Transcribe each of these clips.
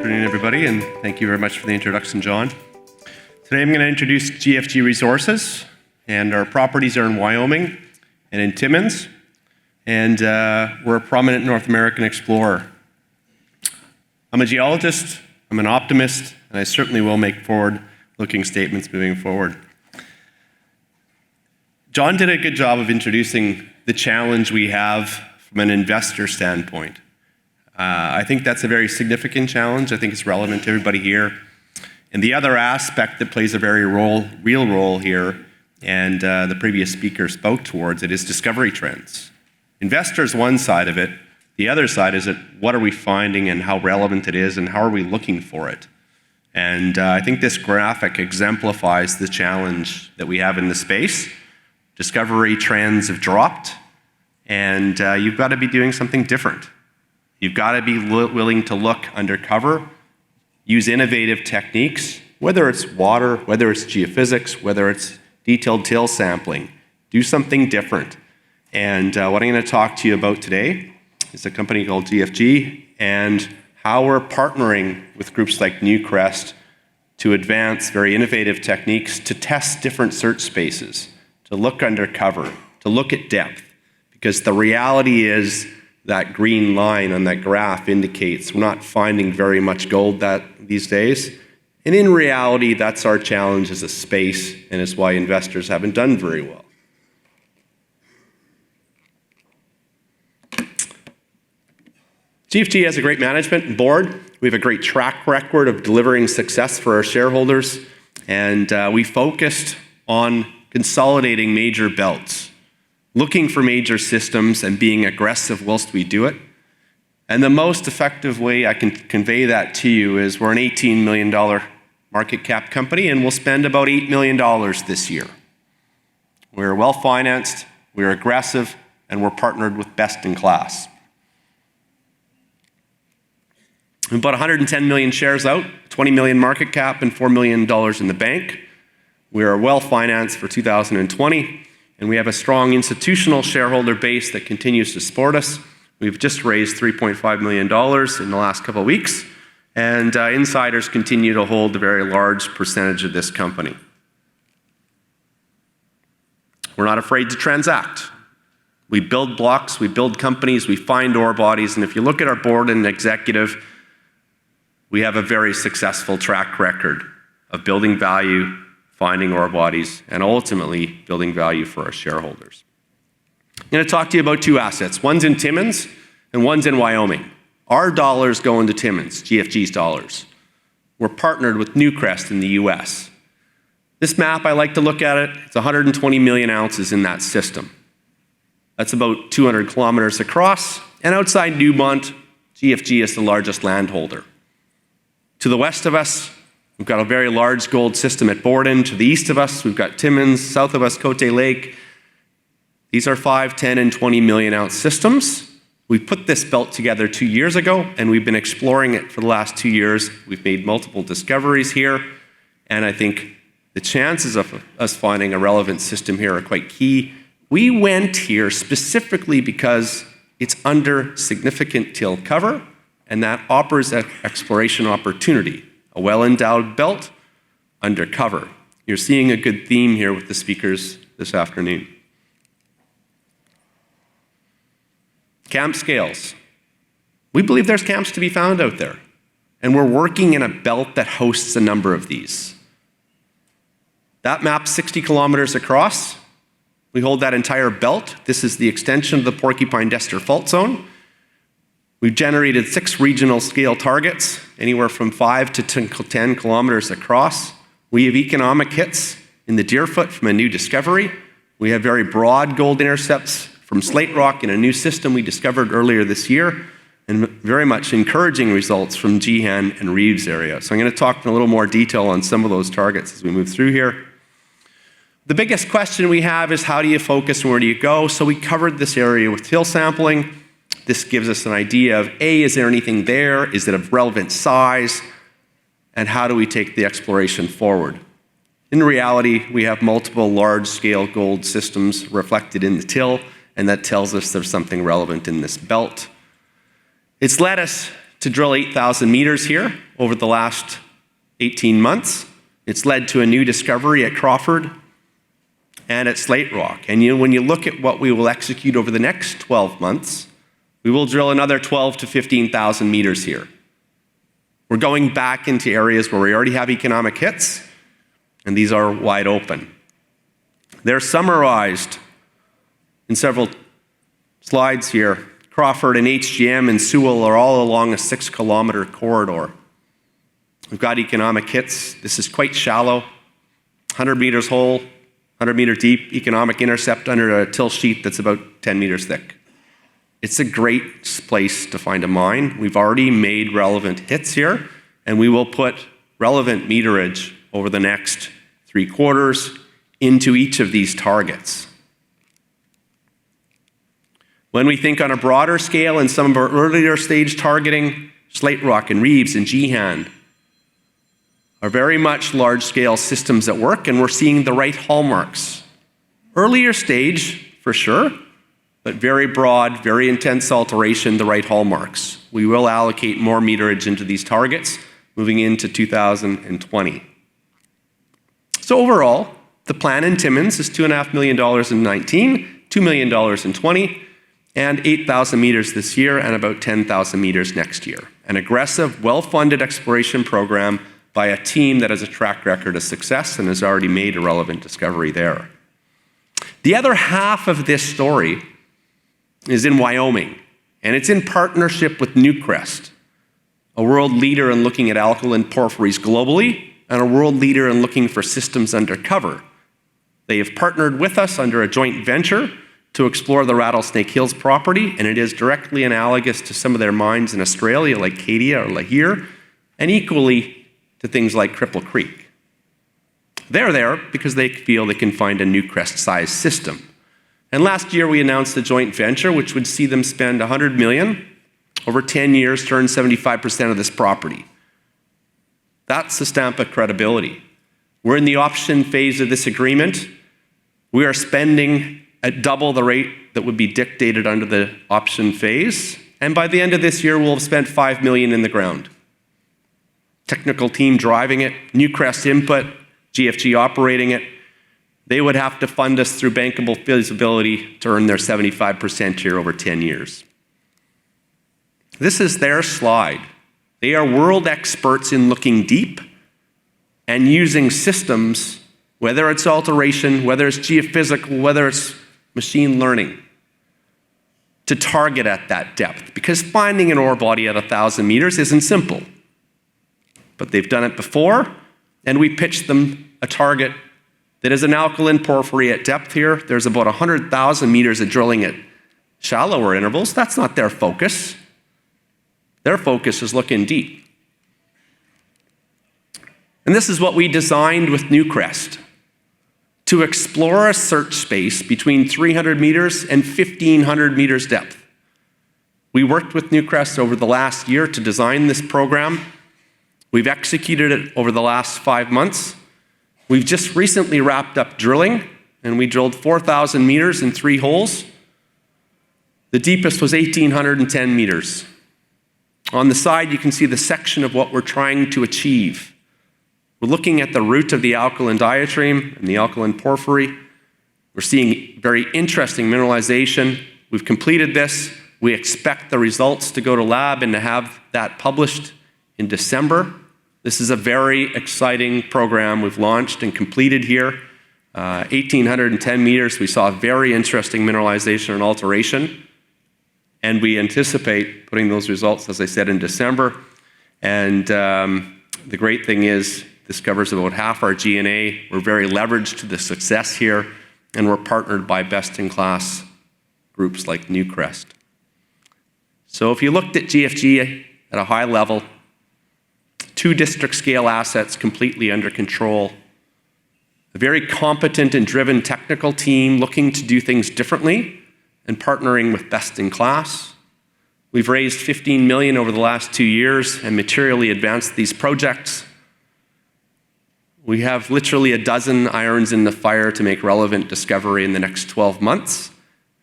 afternoon, everybody, and thank you very much for the introduction, John. Today I'm going to introduce GFG Resources, and our properties are in Wyoming and in Timmins, and we're a prominent North American explorer. I'm a geologist, I'm an optimist, and I certainly will make forward-looking statements moving forward. John did a good job of introducing the challenge we have from an investor standpoint. I think that's a very significant challenge. I think it's relevant to everybody here. And the other aspect that plays a very real role here, and the previous speaker spoke towards it, is discovery trends. Investors, one side of it. The other side is that what are we finding and how relevant it is and how are we looking for it? And I think this graphic exemplifies the challenge that we have in the space. Discovery trends have dropped, and you've got to be doing something different. You've got to be willing to look undercover, use innovative techniques, whether it's water, whether it's geophysics, whether it's detailed till sampling. Do something different. And what I'm going to talk to you about today is a company called GFG and how we're partnering with groups like Newcrest to advance very innovative techniques to test different search spaces, to look undercover, to look at depth. Because the reality is that green line on that graph indicates we're not finding very much gold these days. And in reality, that's our challenge as a space, and it's why investors haven't done very well. GFG has a great management board. We have a great track record of delivering success for our shareholders, and we focused on consolidating major belts, looking for major systems and being aggressive whilst we do it. And the most effective way I can convey that to you is we're an $18 million market cap company, and we'll spend about $8 million this year. We're well financed, we're aggressive, and we're partnered with best in class. About 110 million shares out, 20 million market cap, and $4 million in the bank. We are well financed for 2020. And we have a strong institutional shareholder base that continues to support us. We've just raised $3.5 million in the last couple of weeks, and insiders continue to hold a very large percentage of this company. We're not afraid to transact. We build blocks, we build companies, we find ore bodies, and if you look at our board and executive, we have a very successful track record of building value, finding ore bodies, and ultimately building value for our shareholders. I'm going to talk to you about two assets. One's in Timmins and one's in Wyoming. Our dollars go into Timmins, GFG's dollars. We're partnered with Newcrest in the US. This map, I like to look at it, it's 120 million ounces in that system. That's about 200 kilometers across, and outside Newmont, GFG is the largest landholder. To the west of us, we've got a very large gold system at Borden. To the east of us, we've got Timmins. South of us, Cote Lake. These are 5, 10, and 20 million ounce systems. We put this belt together 2 years ago, and we've been exploring it for the last 2 years. We've made multiple discoveries here, and I think the chances of us finding a relevant system here are quite key. We went here specifically because it's under significant till cover, and that offers an exploration opportunity. A well-endowed belt, undercover. You're seeing a good theme here with the speakers this afternoon. Camp scales. We believe there's camps to be found out there, and we're working in a belt that hosts a number of these. That map's 60 kilometers across. We hold that entire belt. This is the extension of the Porcupine-Dester Fault Zone. We've generated 6 regional scale targets, anywhere from 5 to 10 kilometers across. We have economic hits in the Deerfoot from a new discovery. We have very broad gold intercepts from slate rock in a new system we discovered earlier this year, and very much encouraging results from Gehan and Reeves area. So I'm going to talk in a little more detail on some of those targets as we move through here. The biggest question we have is how do you focus and where do you go? So we covered this area with till sampling. This gives us an idea of, A, is there anything there? Is it of relevant size? And how do we take the exploration forward? In reality, we have multiple large-scale gold systems reflected in the till, and that tells us there's something relevant in this belt. It's led us to drill 8,000 meters here over the last 18 months. It's led to a new discovery at Crawford and at Slate Rock. And when you look at what we will execute over the next 12 months, we will drill another 12 to 15,000 meters here. We're going back into areas where we already have economic hits, and these are wide open. They're summarized in several slides here. Crawford and HGM and Sewell are all along a 6-kilometer corridor. We've got economic hits. This is quite shallow, 100 meters hole, 100 meter deep, economic intercept under a till sheet that's about 10 meters thick. It's a great place to find a mine. We've already made relevant hits here, and we will put relevant meterage over the next 3 quarters into each of these targets. When we think on a broader scale in some of our earlier stage targeting, Slate Rock and Reeves and Gehan are very much large-scale systems at work, and we're seeing the right hallmarks. Earlier stage, for sure, but very broad, very intense alteration, the right hallmarks. We will allocate more meterage into these targets moving into 2020. So overall, the plan in Timmins is $2.5 million in 19, $2 million in 20, and 8,000 meters this year and about 10,000 meters next year. An aggressive, well-funded exploration program by a team that has a track record of success and has already made a relevant discovery there. The other half of this story is in Wyoming, and it's in partnership with Newcrest, a world leader in looking at alkaline porphyries globally and a world leader in looking for systems undercover. They have partnered with us under a joint venture to explore the Rattlesnake Hills property, and it is directly analogous to some of their mines in Australia, like Cadia or Lahire, and equally to things like Cripple Creek. They're there because they feel they can find a Newcrest-sized system. And last year we announced a joint venture which would see them spend $100 million over 10 years to earn 75% of this property. That's the stamp of credibility. We're in the option phase of this agreement. We are spending at double the rate that would be dictated under the option phase. And by the end of this year, we'll have spent $5 million in the ground. Technical team driving it, Newcrest input, GFG operating it. They would have to fund us through bankable feasibility to earn their 75% here over 10 years. This is their slide. They are world experts in looking deep and using systems, whether it's alteration, whether it's geophysical, whether it's machine learning, to target at that depth. Because finding an ore body at 1,000 meters isn't simple. But they've done it before, and we pitched them a target that is an alkaline porphyry at depth here. There's about 100,000 meters of drilling at shallower intervals. That's not their focus. Their focus is looking deep. And this is what we designed with Newcrest, to explore a search space between 300 meters and 1,500 meters depth. We worked with Newcrest over the last year to design this program. We've executed it over the last 5 months. We've just recently wrapped up drilling, and we drilled 4,000 meters in 3 holes. The deepest was 1,810 meters. On the side, you can see the section of what we're trying to achieve. We're looking at the root of the alkaline diatreme and the alkaline porphyry. We're seeing very interesting mineralization. We've completed this. We expect the results to go to lab and to have that published in December. This is a very exciting program we've launched and completed here. 1,810 meters, we saw very interesting mineralization and alteration. And we anticipate putting those results, as I said, in December. And the great thing is, this covers about half our G&A. We're very leveraged to the success here, and we're partnered by best-in-class groups like Newcrest. So if you looked at GFG at a high level, 2 district-scale assets completely under control, a very competent and driven technical team looking to do things differently and partnering with best-in-class. We've raised $15 million over the last 2 years and materially advanced these projects. We have literally a dozen irons in the fire to make relevant discovery in the next 12 months,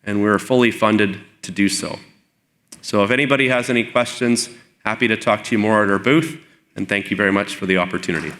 and we're fully funded to do so. So if anybody has any questions, Happy to talk to you more at our booth, and thank you very much for the opportunity.